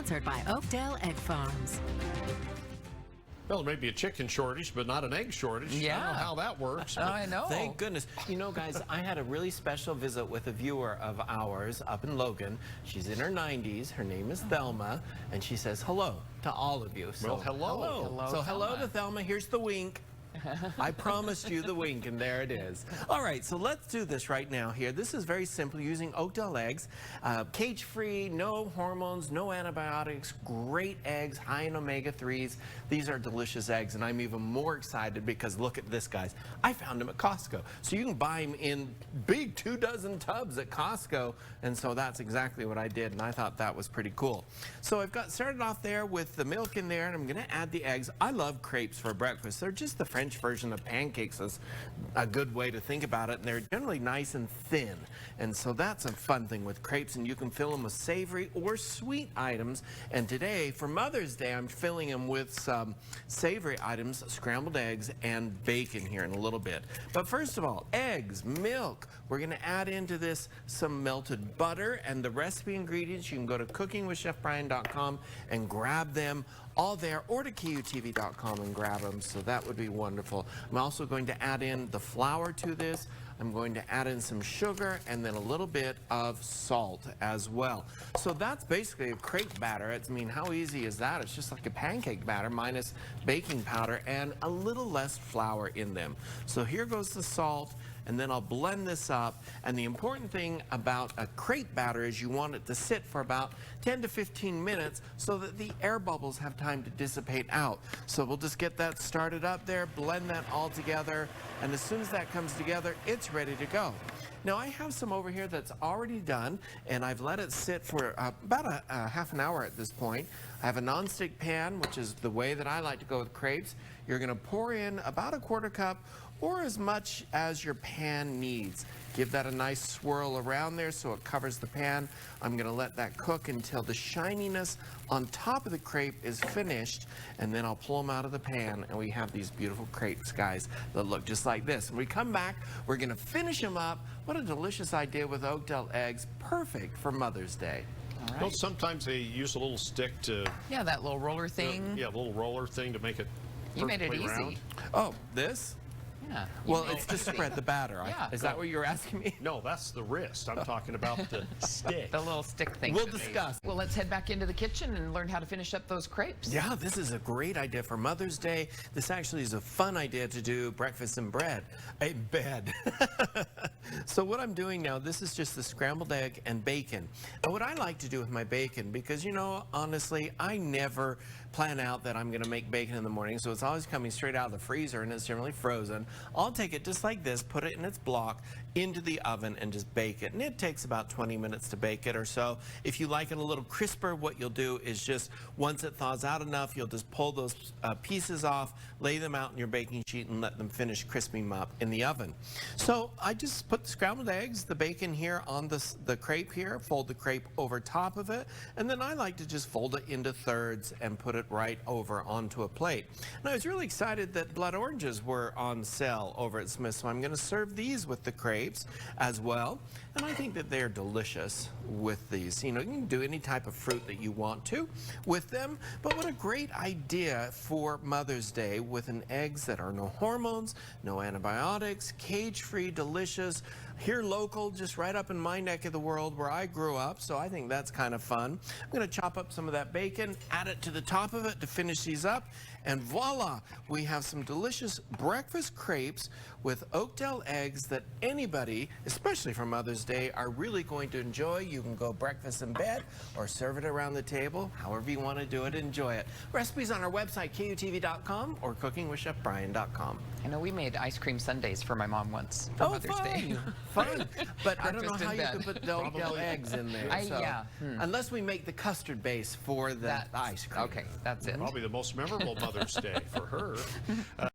Sponsored by Oakdale Egg Farms. Well, there may be a chicken shortage, but not an egg shortage. Yeah. I don't know how that works. I know. Thank goodness. You know, guys, I had a really special visit with a viewer of ours up in Logan. She's in her 90s. Her name is Thelma, and she says hello to all of you. So, Well, hello. So hello to Thelma. Here's the wink. I promised you the wink, and there it is. All right, so let's do this right now here. This is very simple, using Oakdale eggs. Cage-free, no hormones, no antibiotics, great eggs, high in omega-3s. These are delicious eggs, and I'm even more excited because look at this, guys. I found them at Costco. So you can buy them in big 24 tubs at Costco, and so that's exactly what I did, and I thought that was pretty cool. So I've got started off there with the milk in there, and I'm going to add the eggs. I love crepes for breakfast. They're just the French version of pancakes is a good way to think about it, and they're generally nice and thin, and so that's a fun thing with crepes, and you can fill them with savory or sweet items. And today for Mother's Day I'm filling them with some savory items, scrambled eggs and bacon here in a little bit. But first of all, eggs, milk. We're going to add into this some melted butter, and the recipe ingredients you can go to cookingwithchefbrian.com and grab them all there, or to KUTV.com and grab them, so that would be wonderful. I'm also going to add in the flour to this. I'm going to add in some sugar and then a little bit of salt as well. So that's basically a crepe batter. I mean, how easy is that? It's just like a pancake batter minus baking powder and a little less flour in them. So here goes the salt, and then I'll blend this up. And the important thing about a crepe batter is you want it to sit for about 10 to 15 minutes so that the air bubbles have time to dissipate out. So we'll just get that started up there, blend that all together, and as soon as that comes together, it's ready to go. Now I have some over here that's already done, and I've let it sit for about a half an hour at this point. I have a nonstick pan, which is the way that I like to go with crepes. You're going to pour in about a quarter cup or as much as your pan needs. Give that a nice swirl around there so it covers the pan. I'm going to let that cook until the shininess on top of the crepe is finished, and then I'll pull them out of the pan, and we have these beautiful crepes, guys, that look just like this. When we come back, we're going to finish them up. What a delicious idea with Oakdale eggs, perfect for Mother's Day. All right. Well, sometimes they use a little stick to... Yeah, that little roller thing. Yeah, a little roller thing to make it You made it perfectly easy. round. Oh, this? Yeah. Well, it's to spread the batter. Yeah. Is that what you're asking me? No, that's the wrist. I'm talking about the stick. The little stick thing. We'll discuss. Well, let's head back into the kitchen and learn how to finish up those crepes. Yeah, this is a great idea for Mother's Day. This actually is a fun idea to do breakfast in bed. So what I'm doing now, this is just the scrambled egg and bacon. And what I like to do with my bacon, because, you know, honestly, I never plan out that I'm going to make bacon in the morning, so it's always coming straight out of the freezer, and it's generally frozen. I'll take it just like this, put it in its block, into the oven, and just bake it. And it takes about 20 minutes to bake it or so. If you like it a little crisper, what you'll do is just, once it thaws out enough, you'll just pull those pieces off, lay them out in your baking sheet, and let them finish crisping up in the oven. So I just put the scrambled eggs, the bacon here on the crepe here, fold the crepe over top of it, and then I like to just fold it into thirds and put it right over onto a plate. And I was really excited that blood oranges were on sale over at Smith's, so I'm going to serve these with the crepes as well. And I think that they're delicious with these. You know, you can do any type of fruit that you want to with them, but what a great idea for Mother's Day with an eggs that are no hormones, no antibiotics, cage-free, delicious, here local, just right up in my neck of the world where I grew up, so I think that's kind of fun. I'm going to chop up some of that bacon, add it to the top of it to finish these up, and voila, we have some delicious breakfast crepes with Oakdale eggs that anybody, especially for Mother's Day, are really going to enjoy. You can go breakfast in bed or serve it around the table, however you want to do it, enjoy it. Recipes on our website, KUTV.com or cookingwithchefbrian.com. I know we made ice cream sundaes for my mom once for Mother's Day. Fun. But I don't know Breakfast how in you bed. could put the Oakdale eggs in there. Yeah. Unless we make the custard base for the ice cream. Okay, that's it. Probably the most memorable Mother's Day for her.